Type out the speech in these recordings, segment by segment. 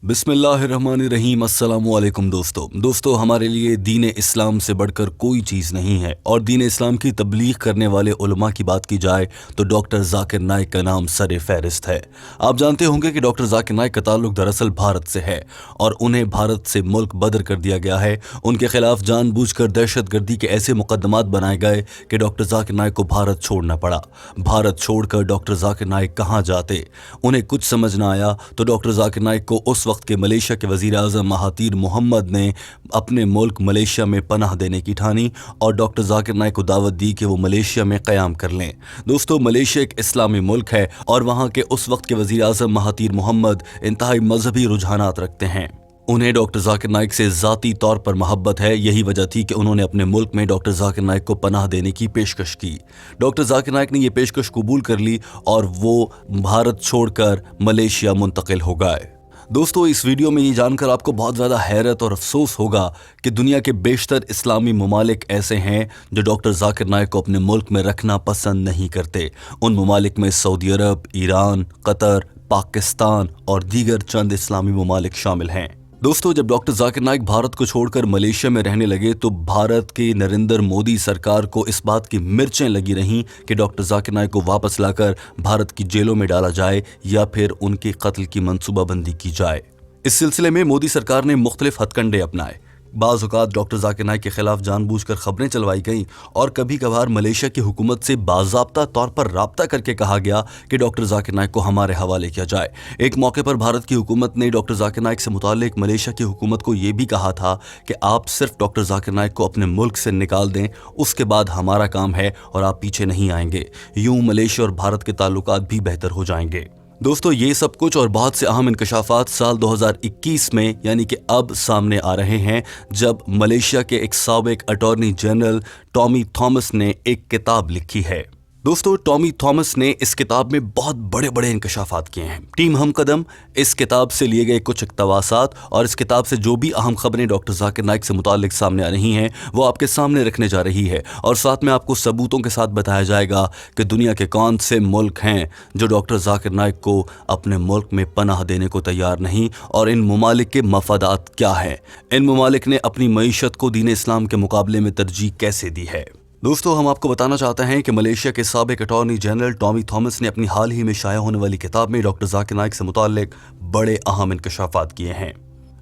बिस्मिल्लाहिर्रहमानिर्रहीम। अस्सलामुअलैकुम दोस्तों हमारे लिए दीन इस्लाम से बढ़कर कोई चीज़ नहीं है और दीन इस्लाम की तबलीग करने वाले उलमा की बात की जाए तो डॉक्टर जाकिर नाइक का नाम सर फहरिस्त है। आप जानते होंगे कि डॉक्टर जाकिर नाइक का ताल्लुक दरअसल भारत से है और उन्हें भारत से मुल्क बदर कर दिया गया है। उनके खिलाफ जानबूझकर दहशतगर्दी के ऐसे मुकदमात बनाए गए कि डॉक्टर जाकिर नाइक को भारत छोड़ना पड़ा। भारत छोड़कर डॉक्टर जाकिर नाइक कहाँ जाते, उन्हें कुछ समझ ना आया तो डॉक्टर जाकिर नाइक को उस वक्त के मलेशिया के वज़ीर आज़म महातीर मोहम्मद ने अपने मुल्क मलेशिया में पनाह देने की ठानी और डॉक्टर जाकिर नाइक को दावत दी कि वो मलेशिया में क़याम कर लें। दोस्तों, मलेशिया एक इस्लामी मुल्क है और वहाँ के उस वक्त के वज़ीर आज़म महातीर मोहम्मद इंतहाई मजहबी रुझानात रखते हैं। उन्हें डॉक्टर जाकिर नाइक से ज़ाती तौर पर मोहब्बत है। यही वजह थी कि उन्होंने अपने मुल्क में डॉक्टर जाकिर नाइक को पनाह देने की पेशकश की। डॉक्टर जाकिर नाइक ने यह पेशकश कबूल कर ली और वो भारत छोड़कर मलेशिया मुंतकिल हो गए। दोस्तों, इस वीडियो में ये जानकर आपको बहुत ज़्यादा हैरत और अफसोस होगा कि दुनिया के बेशतर इस्लामी ममालिक ऐसे हैं जो डॉक्टर जाकिर नाइक को अपने मुल्क में रखना पसंद नहीं करते। उन ममालिक में सऊदी अरब, ईरान, कतर, पाकिस्तान और दीगर चंद इस्लामी ममालिक शामिल हैं। दोस्तों, जब डॉक्टर जाकिर नाइक भारत को छोड़कर मलेशिया में रहने लगे तो भारत के नरेंद्र मोदी सरकार को इस बात की मिर्चें लगी रहीं कि डॉक्टर जाकिर नाइक को वापस लाकर भारत की जेलों में डाला जाए या फिर उनके कत्ल की मंसूबाबंदी की जाए। इस सिलसिले में मोदी सरकार ने मुख्तलिफ हथकंडे अपनाए। बाज़ औक़ात डॉक्टर जाकिर नाइक के खिलाफ जानबूझकर खबरें चलवाई गईं और कभी कभार मलेशिया की हुकूमत से बाज़ाब्ता तौर पर राब्ता करके कहा गया कि डॉक्टर जाकिर नाइक को हमारे हवाले किया जाए। एक मौके पर भारत की हुकूमत ने डॉक्टर जाकिर नाइक से मुताल्लिक मलेशिया की हुकूमत को ये भी कहा था कि आप सिर्फ डॉक्टर जाकिर नाइक को अपने मुल्क से निकाल दें, उसके बाद हमारा काम है और आप पीछे नहीं आएंगे। यूँ मलेशिया और भारत के ताल्लुकात भी बेहतर हो जाएंगे। दोस्तों, ये सब कुछ और बहुत से अहम इंकशाफात साल 2021 में यानी कि अब सामने आ रहे हैं, जब मलेशिया के एक साबिक अटॉर्नी जनरल टॉमी थॉमस ने एक किताब लिखी है। दोस्तों, टॉमी थॉमस ने इस किताब में बहुत बड़े बड़े इंकशाफात किए हैं। टीम हमकदम इस किताब से लिए गए कुछ इक़्तिबासात और इस किताब से जो भी अहम खबरें डॉक्टर जाकिर नाइक से मुताल्लिक सामने आ रही हैं वो आपके सामने रखने जा रही है और साथ में आपको सबूतों के साथ बताया जाएगा कि दुनिया के कौन से मुल्क हैं जो डॉक्टर जाकिर नाइक को अपने मुल्क में पनाह देने को तैयार नहीं और इन ममालिक के मफादात क्या हैं। इन ममालिक ने अपनी मईशत को दीन इस्लाम के मुकाबले में तरजीह कैसे दी है। दोस्तों, हम आपको बताना चाहते हैं कि मलेशिया के साबिक अटॉर्नी जनरल टॉमी थॉमस ने अपनी हाल ही में शाया होने वाली किताब में डॉक्टर जाकिर नाइक से मुताल्लिक बड़े अहम इंकशाफात किए हैं।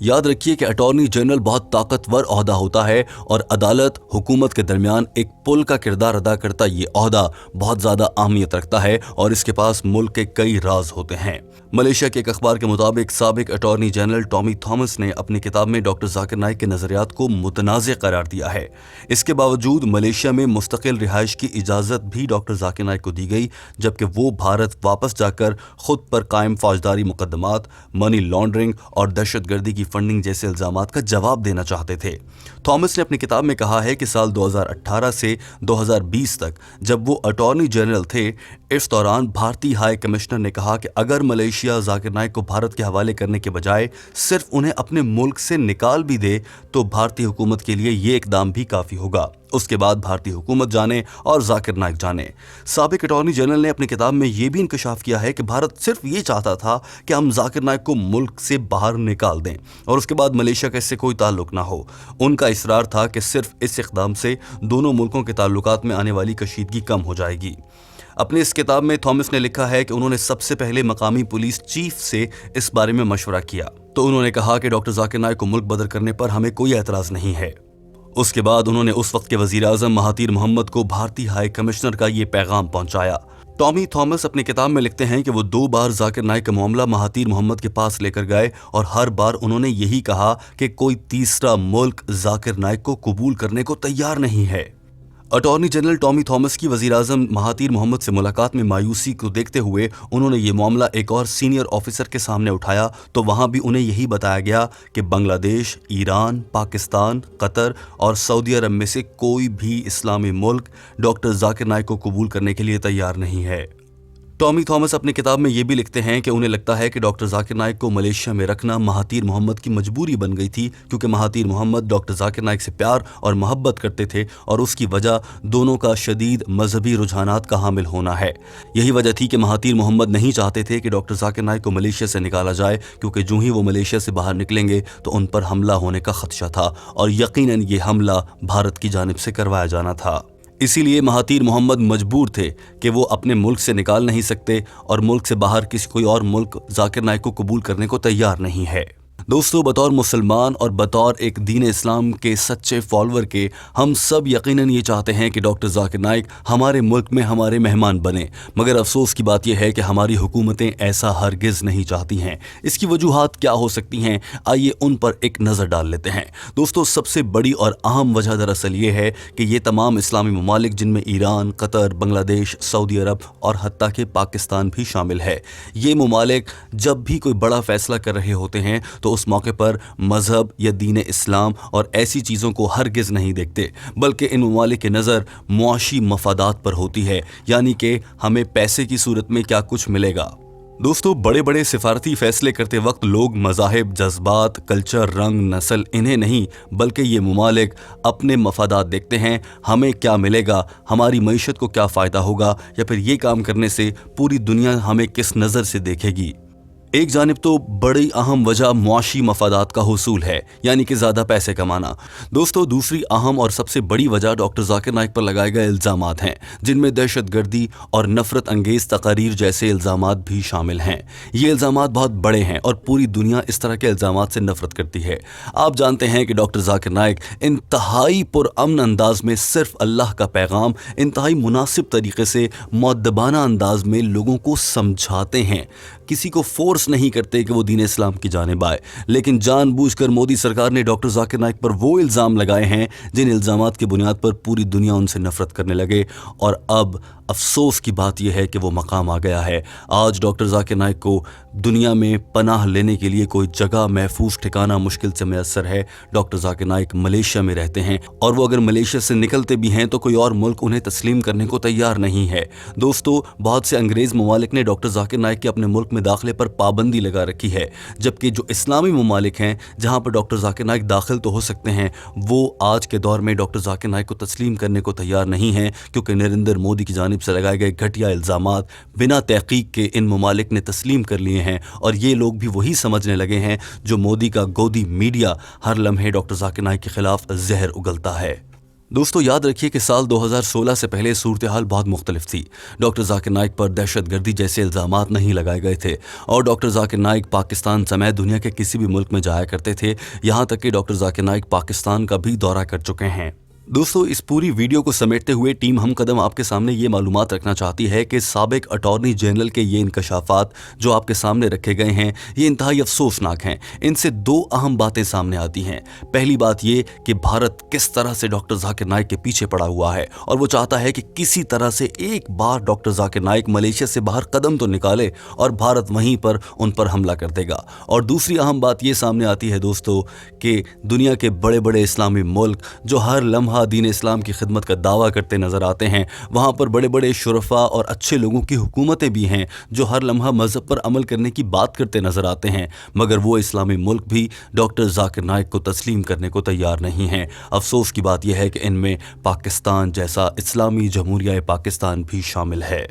याद रखिए कि अटॉर्नी जनरल बहुत ताकतवर ओहदा होता है और अदालत हुकूमत के दरमियान एक पुल का किरदार अदा करता ये ओहदा बहुत ज़्यादा अहमियत रखता है और इसके पास मुल्क के कई राज होते हैं। मलेशिया के एक अखबार के मुताबिक साबिक अटॉर्नी जनरल टॉमी थॉमस ने अपनी किताब में डॉक्टर जाकिर नाइक के नज़रियात को मुतनाज़ करार दिया है। इसके बावजूद मलेशिया में मुस्तकिल रिहाइश की इजाज़त भी डॉक्टर जाकिर नाइक को दी गई, जबकि वो भारत वापस जाकर खुद पर कायम फौजदारी मुकदमात, मनी लॉन्ड्रिंग और दहशतगर्दी की फंडिंग जैसे इल्जामात का जवाब देना चाहते थे। थॉमस ने अपनी किताब में कहा है कि साल 2018 से 2020 तक जब वो अटॉर्नी जनरल थे, इस दौरान भारतीय हाई कमिश्नर ने कहा कि अगर मलेशिया जाकिर नाइक को भारत के हवाले करने के बजाय सिर्फ उन्हें अपने मुल्क से निकाल भी दे तो भारतीय हुकूमत के लिए ये इकदाम भी काफ़ी होगा। उसके बाद भारतीय हुकूमत जाने और जाकिर नाइक जाने। साबिक अटॉर्नी जनरल ने अपनी किताब में यह भी इंकशाफ किया है कि भारत सिर्फ ये चाहता था कि हम जाकिर नाइक को मुल्क से बाहर निकाल दें और उसके बाद मलेशिया का इससे कोई ताल्लुक ना हो। उनका इसरार था कि सिर्फ इस इक़दाम से दोनों मुल्कों के ताल्लुकात में आने वाली कशीदगी कम हो जाएगी। अपनी इस किताब में थॉमस ने लिखा है कि उन्होंने सबसे पहले मकामी पुलिस चीफ से इस बारे में मशवरा किया तो उन्होंने कहा कि डॉक्टर जाकिर नाइक को मुल्क बदर करने पर हमें कोई एतराज़ नहीं है। उसके बाद उन्होंने उस वक्त के वज़ीर आज़म महातीर मोहम्मद को भारतीय हाई कमिश्नर का ये पैगाम पहुंचाया। टॉमी थॉमस अपनी किताब में लिखते हैं कि वो 2 बार जाकिर नाइक का मामला महातीर मोहम्मद के पास लेकर गए और हर बार उन्होंने यही कहा कि कोई तीसरा मुल्क जाकिर नाइक को कबूल करने को तैयार नहीं है। अटॉर्नी जनरल टॉमी थॉमस की वज़ीर आज़म महातीर मोहम्मद से मुलाकात में मायूसी को देखते हुए उन्होंने ये मामला एक और सीनियर ऑफिसर के सामने उठाया तो वहाँ भी उन्हें यही बताया गया कि बांग्लादेश, ईरान, पाकिस्तान, कतर और सऊदी अरब में से कोई भी इस्लामी मुल्क डॉक्टर जाकिर नाइक को कबूल करने के लिए तैयार नहीं है। टॉमी थॉमस अपनी किताब में ये भी लिखते हैं कि उन्हें लगता है कि डॉक्टर जाकिर नाइक को मलेशिया में रखना महातीर मोहम्मद की मजबूरी बन गई थी, क्योंकि महातीर मोहम्मद डॉक्टर जाकिर नाइक से प्यार और मोहब्बत करते थे और उसकी वजह दोनों का शदीद मजहबी रुझानात का हामिल होना है। यही वजह थी कि महातीर मोहम्मद नहीं चाहते थे कि डॉक्टर जाकिर नाइक को मलेशिया से निकाला जाए, क्योंकि जो ही वो मलेशिया से बाहर निकलेंगे तो उन पर हमला होने का खदशा था और यकीनन ये हमला भारत की जानिब से करवाया जाना था। इसीलिए महातीर मोहम्मद मजबूर थे कि वो अपने मुल्क से निकाल नहीं सकते और मुल्क से बाहर किसी कोई और मुल्क जाकिर नाइक को कबूल करने को तैयार नहीं है। दोस्तों, बतौर मुसलमान और बतौर एक दीन इस्लाम के सच्चे फॉलोअर के हम सब यकीनन ये चाहते हैं कि डॉक्टर जाकिर नाइक हमारे मुल्क में हमारे मेहमान बने, मगर अफसोस की बात यह है कि हमारी हुकूमतें ऐसा हरगिज़ नहीं चाहती हैं। इसकी वजूहात क्या हो सकती हैं, आइए उन पर एक नज़र डाल लेते हैं। दोस्तों, सबसे बड़ी और अहम वजह दरअसल ये है कि ये तमाम इस्लामी ममालिक, जिनमें ईरान, कतर, बांग्लादेश, सऊदी अरब और हत्ता कि पाकिस्तान भी शामिल है, ये ममालिक जब भी कोई बड़ा फैसला कर रहे होते हैं तो उस मौके पर मजहब या दीन इस्लाम और ऐसी चीज़ों को हरगिज़ नहीं देखते, बल्कि इन ममालिक की नज़र मुआशी मफादात पर होती है, यानी कि हमें पैसे की सूरत में क्या कुछ मिलेगा। दोस्तों, बड़े बड़े सिफारती फैसले करते वक्त लोग मज़ाहिब, जज्बात, कल्चर, रंग, नस्ल इन्हें नहीं बल्कि ये ममालिक अपने मफादात देखते हैं। हमें क्या मिलेगा, हमारी मईशत को क्या फ़ायदा होगा, या फिर ये काम करने से पूरी दुनिया हमें किस नज़र से देखेगी। एक जानिब तो बड़ी अहम वजह मुआशी मफादात का हुसूल है, यानी कि ज़्यादा पैसे कमाना। दोस्तों, दूसरी अहम और सबसे बड़ी वजह डॉक्टर जाकिर नाइक पर लगाए गए इल्ज़ामात हैं, जिनमें दहशत गर्दी और नफ़रत अंगेज़ तकारीर जैसे इल्ज़ामात भी शामिल हैं। ये इल्ज़ामात बहुत बड़े हैं और पूरी दुनिया इस तरह के इल्ज़ामात से नफ़रत करती है। आप जानते हैं कि डॉक्टर जाकिर नाइक इंतहाई पुरअमन अंदाज में सिर्फ अल्लाह का पैगाम इंतहाई मुनासिब तरीके से मुअद्दबाना अंदाज में लोगों को समझाते हैं। किसी को फोर्स नहीं करते कि वो दीन इस्लाम की जानिब आए, लेकिन जानबूझकर मोदी सरकार ने डॉक्टर जाकिर नाइक पर वो इल्ज़ाम लगाए हैं जिन इल्ज़ामात की बुनियाद पर पूरी दुनिया उनसे नफरत करने लगे। और अब अफसोस की बात यह है कि वो मकाम आ गया है। आज डॉक्टर जाकिर नाइक को दुनिया में पनाह लेने के लिए कोई जगह, महफूज ठिकाना मुश्किल से मैसर है। डॉक्टर जाकिर नाइक मलेशिया में रहते हैं और वो अगर मलेशिया से निकलते भी हैं तो कोई और मुल्क उन्हें तस्लीम करने को तैयार नहीं है। दोस्तों, बहुत से अंग्रेज़ ममालिक ने डॉक्टर जाकिर नाइक के अपने मुल्क में दाखिले पर पाबंदी लगा रखी है, जबकि जो इस्लामी ममालिक हैं जहाँ पर डॉक्टर जाकिर नाइक दाखिल तो हो सकते हैं, वो आज के दौर में डॉक्टर जाकिर नाइक को तस्लीम करने को तैयार नहीं हैं, क्योंकि नरेंद्र मोदी की जानिब से लगाए गए घटिया इल्ज़ामात बिना तहकीक के इन ममालिक ने तस्लीम कर लिए हैं। और ये लोग भी वही समझने लगे हैं जो मोदी का गोदी मीडिया हर लम्हे डॉक्टर जाकिर नाइक के खिलाफ जहर उगलता है। दोस्तों, याद रखिए कि साल 2016 से पहले सूरत हाल बहुत मुख्तलिफ थी। डॉक्टर जाकिर नाइक पर दहशतगर्दी जैसे इल्ज़ामात नहीं लगाए गए थे और डॉक्टर जाकिर नाइक पाकिस्तान समेत दुनिया के किसी भी मुल्क में जाया करते थे। यहाँ तक कि डॉक्टर जाकिर नाइक पाकिस्तान का भी दौरा कर चुके हैं। दोस्तों, इस पूरी वीडियो को समेटते हुए टीम हम कदम आपके सामने ये मालूमात रखना चाहती है कि साबिक अटॉर्नी जनरल के ये इंकशाफात जो आपके सामने रखे गए हैं, ये इंतहाई अफसोसनाक हैं। इनसे दो अहम बातें सामने आती हैं। पहली बात ये कि भारत किस तरह से डॉक्टर जाकिर नाइक के पीछे पड़ा हुआ है और वो चाहता है कि किसी तरह से एक बार डॉक्टर जाकिर नाइक मलेशिया से बाहर कदम तो निकाले और भारत वहीं पर उन पर हमला कर देगा। और दूसरी अहम बात ये सामने आती है दोस्तों कि दुनिया के बड़े बड़े इस्लामी मुल्क जो हर लम्हा दीन इस्लाम की खिदमत का दावा करते नजर आते हैं, वहाँ पर बड़े बड़े शुरफा और अच्छे लोगों की हुकूमतें भी हैं जो हर लम्हा मजहब पर अमल करने की बात करते नजर आते हैं, मगर वो इस्लामी मुल्क भी डॉक्टर जाकिर नाइक को तस्लीम करने को तैयार नहीं हैं। अफसोस की बात यह है कि इनमें पाकिस्तान जैसा इस्लामी जमहूरिया पाकिस्तान भी शामिल है।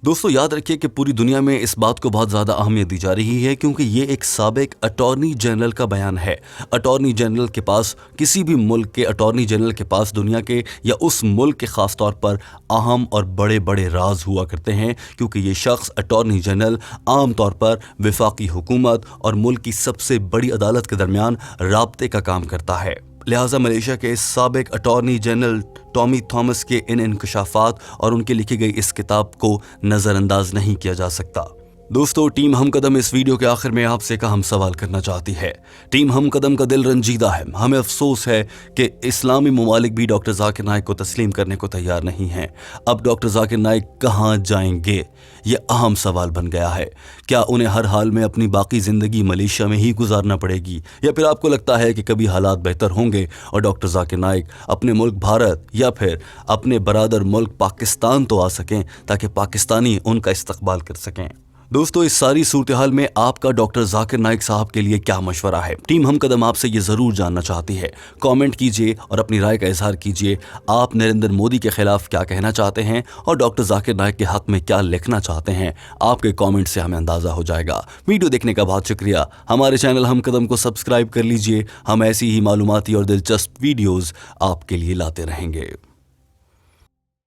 दोस्तों, याद रखिए कि पूरी दुनिया में इस बात को बहुत ज़्यादा अहमियत दी जा रही है, क्योंकि ये एक साबिक अटॉर्नी जनरल का बयान है। अटॉर्नी जनरल के पास, किसी भी मुल्क के अटॉर्नी जनरल के पास दुनिया के या उस मुल्क के ख़ास तौर पर अहम और बड़े बड़े राज हुआ करते हैं, क्योंकि ये शख्स अटॉर्नी जनरल आम तौर पर वफाकी हुकूमत और मुल्क की सबसे बड़ी अदालत के दरमियान राब्ते का काम करता है। लिहाजा मलेशिया के साबिक अटॉर्नी जनरल टॉमी थॉमस के इन इंकशाफात और उनकी लिखी गई इस किताब को नज़रअंदाज नहीं किया जा सकता। दोस्तों टीम हम कदम इस वीडियो के आखिर में आपसे एक अहम सवाल करना चाहती है। टीम हम कदम का दिल रंजीदा है। हमें अफसोस है कि इस्लामी ममालिक भी डॉक्टर जाकिर नाइक को तस्लीम करने को तैयार नहीं हैं। अब डॉक्टर जाकिर नाइक कहाँ जाएंगे, ये अहम सवाल बन गया है। क्या उन्हें हर हाल में अपनी बाकी ज़िंदगी मलेशिया में ही गुजारना पड़ेगी, या फिर आपको लगता है कि कभी हालात बेहतर होंगे और डॉक्टर जाकिर नाइक अपने मुल्क भारत या फिर अपने बरादर मुल्क पाकिस्तान तो आ सकें ताकि पाकिस्तानी उनका इस्तकबाल कर सकें। दोस्तों इस सारी सूरत हाल में आपका डॉक्टर जाकिर नाइक साहब के लिए क्या मशवरा है? टीम हम कदम आपसे ये ज़रूर जानना चाहती है। कमेंट कीजिए और अपनी राय का इजहार कीजिए। आप नरेंद्र मोदी के खिलाफ क्या कहना चाहते हैं और डॉक्टर जाकिर नाइक के हक में क्या लिखना चाहते हैं? आपके कमेंट से हमें अंदाज़ा हो जाएगा। वीडियो देखने का बहुत शुक्रिया। हमारे चैनल हम कदम को सब्सक्राइब कर लीजिए। हम ऐसी ही मालूमाती और दिलचस्प वीडियोज़ आपके लिए लाते रहेंगे।